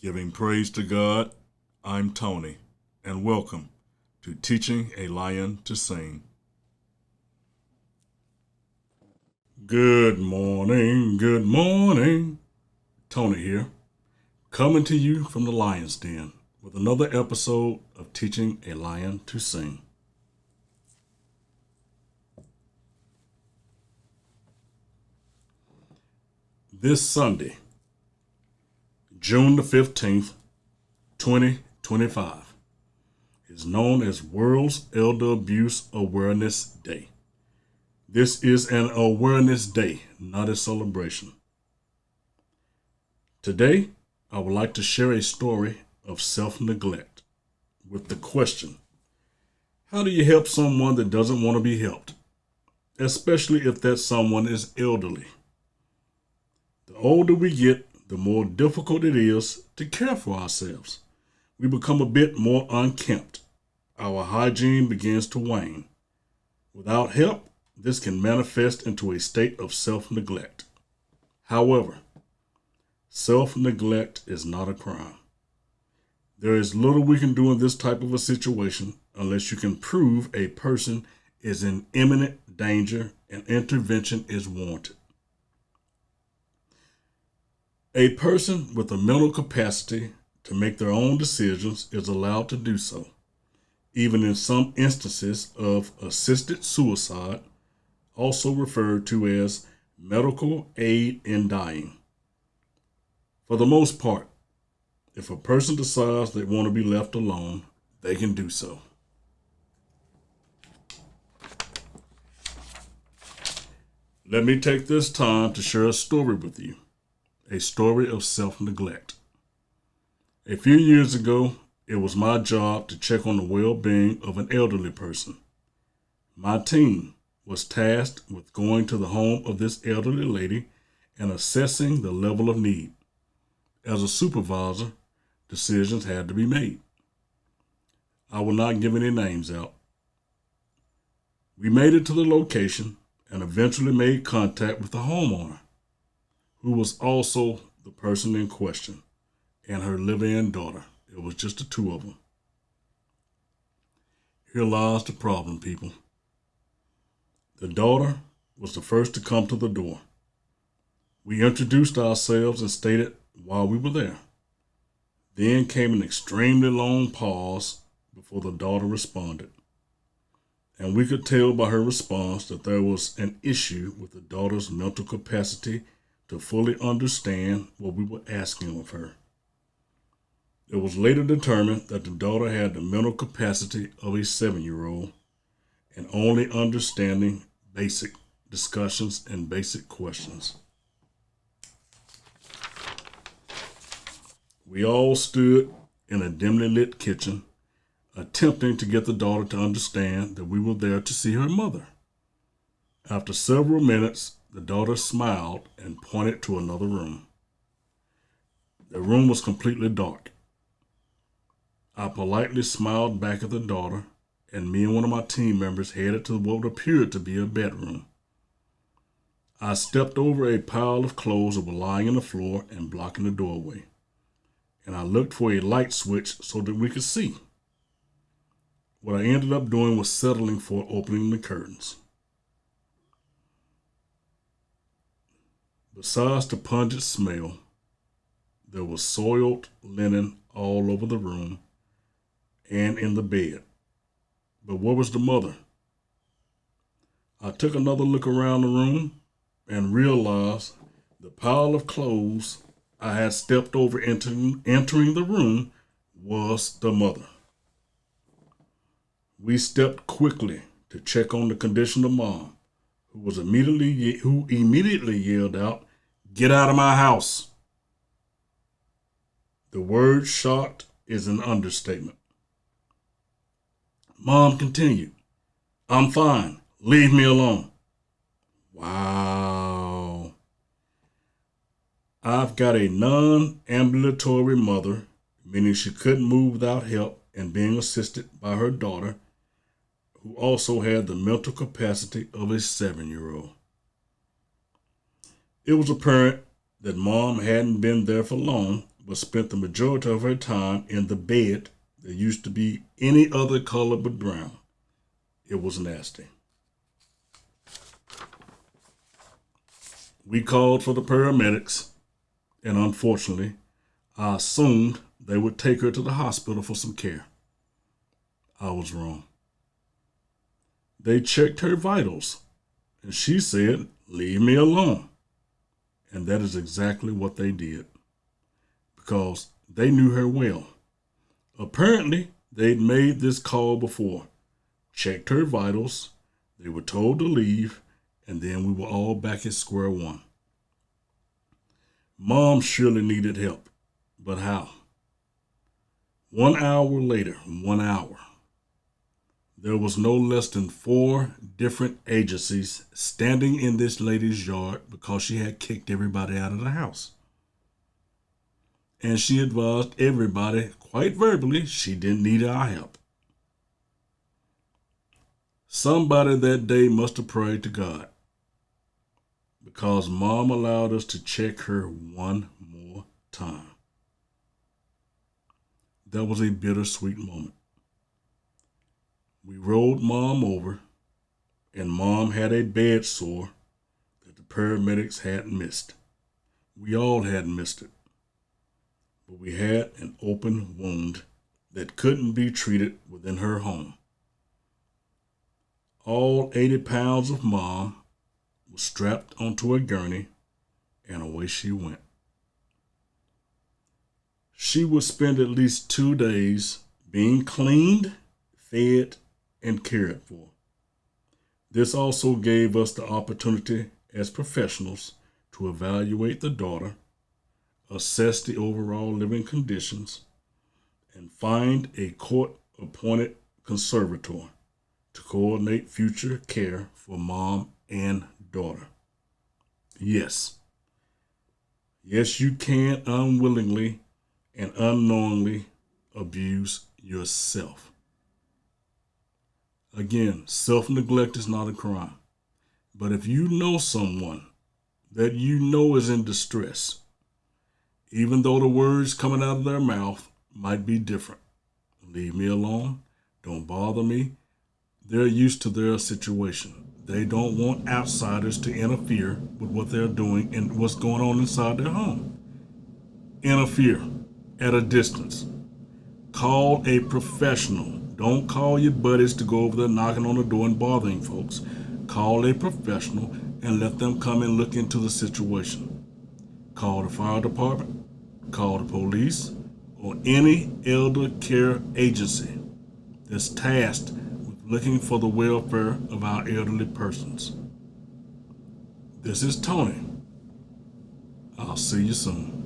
Giving praise to God, I'm Tony, and welcome to Teaching a Lion to Sing. Good morning. Tony here, coming to you from the Lion's Den with another episode of Teaching a Lion to Sing. This Sunday, June the 15th, 2025, is known as World's Elder Abuse Awareness Day. This is an awareness day, not a celebration. Today, I would like to share a story of self-neglect with the question, how do you help someone that doesn't want to be helped, especially if that someone is elderly? The older we get, the more difficult it is to care for ourselves. We become a bit more unkempt. Our hygiene begins to wane. Without help, this can manifest into a state of self-neglect. However, self-neglect is not a crime. There is little we can do in this type of a situation unless you can prove a person is in imminent danger and intervention is warranted. A person with a mental capacity to make their own decisions is allowed to do so, even in some instances of assisted suicide, also referred to as medical aid in dying. For the most part, if a person decides they want to be left alone, they can do so. Let me take this time to share a story with you, a story of self-neglect. A few years ago, it was my job to check on the well-being of an elderly person. My team was tasked with going to the home of this elderly lady and assessing the level of need. As a supervisor, decisions had to be made. I will not give any names out. We made it to the location and eventually made contact with the homeowner, who was also the person in question, and her live-in daughter. It was just the two of them. Here lies the problem, people. The daughter was the first to come to the door. We introduced ourselves and stated why we were there. Then came an extremely long pause before the daughter responded. And we could tell by her response that there was an issue with the daughter's mental capacity to fully understand what we were asking of her. It was later determined that the daughter had the mental capacity of a 7-year-old and only understanding basic discussions and basic questions. We all stood in a dimly lit kitchen, attempting to get the daughter to understand that we were there to see her mother. After several minutes, the daughter smiled and pointed to another room. The room was completely dark. I politely smiled back at the daughter, and me and one of my team members headed to what appeared to be a bedroom. I stepped over a pile of clothes that were lying on the floor and blocking the doorway, and I looked for a light switch so that we could see. What I ended up doing was settling for opening the curtains. Besides the pungent smell, there was soiled linen all over the room and in the bed. But where was the mother? I took another look around the room and realized the pile of clothes I had stepped over entering the room was the mother. We stepped quickly to check on the condition of Mom, who immediately yelled out, "Get out of my house!" The word shocked is an understatement. Mom continued, "I'm fine. Leave me alone." Wow. I've got a non-ambulatory mother, meaning she couldn't move without help and being assisted by her daughter, who also had the mental capacity of a 7-year-old. It was apparent that Mom hadn't been there for long but spent the majority of her time in the bed that used to be any other color but brown. It was nasty. We called for the paramedics, and unfortunately, I assumed they would take her to the hospital for some care. I was wrong. They checked her vitals, and she said, "Leave me alone." And that is exactly what they did, because they knew her well. Apparently, they'd made this call before, checked her vitals, they were told to leave, and then we were all back at square one. Mom surely needed help, but how? 1 hour later, 1 hour, there was no less than 4 different agencies standing in this lady's yard because she had kicked everybody out of the house. And she advised everybody, quite verbally, she didn't need our help. Somebody that day must have prayed to God, because Mom allowed us to check her one more time. That was a bittersweet moment. We rolled Mom over, and Mom had a bed sore that the paramedics hadn't missed. We all hadn't missed it. But we had an open wound that couldn't be treated within her home. All 80 pounds of Mom was strapped onto a gurney, and away she went. She would spend at least 2 days being cleaned, fed, and cared for. This also gave us the opportunity as professionals to evaluate the daughter, assess the overall living conditions, and find a court-appointed conservator to coordinate future care for Mom and daughter. Yes, you can unwillingly and unknowingly abuse yourself. Again, self-neglect is not a crime. But if you know someone that you know is in distress, even though the words coming out of their mouth might be different, leave me alone, don't bother me, they're used to their situation. They don't want outsiders to interfere with what they're doing and what's going on inside their home. Interfere at a distance. Call a professional. Don't call your buddies to go over there knocking on the door and bothering folks. Call a professional and let them come and look into the situation. Call the fire department, call the police, or any elder care agency that's tasked with looking for the welfare of our elderly persons. This is Tony. I'll see you soon.